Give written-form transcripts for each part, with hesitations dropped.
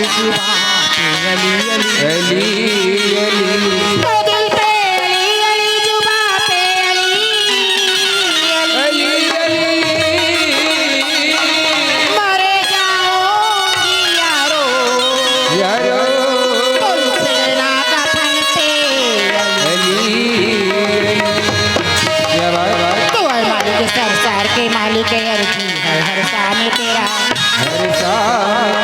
अली अली तो दिल पे अली अली जुबां पे अली अली अली मर जाऊंगी यारो यारो तुलसीना कफन पे अली क्या बात तू है मालिक सरसार के मालिक अर्जी हर शान तेरा हर सा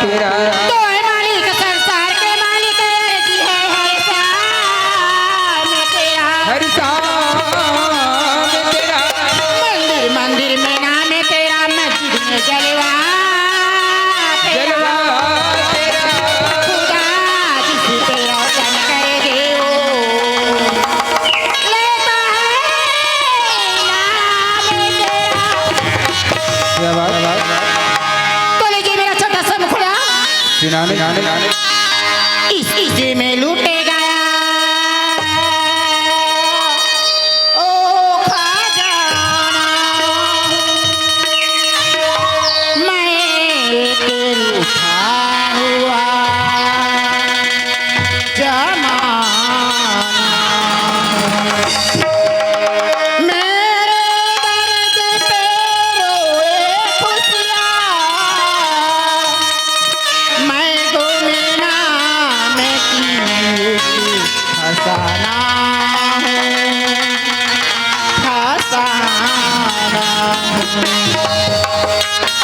तेरा तो है मालिक सरसार के मालिक अर्जी है हर शान तेरा हर सा तेरा मंदिर मंदिर में नाम है तेरा मस्जिद में जलवा तेरा जलवा तेरा खुदा जिस पे रोशन कर दे वो लेता है नाम तेरा क्या बात तो लीजिए मेरा छोटा सा मुखड़ा सिनाने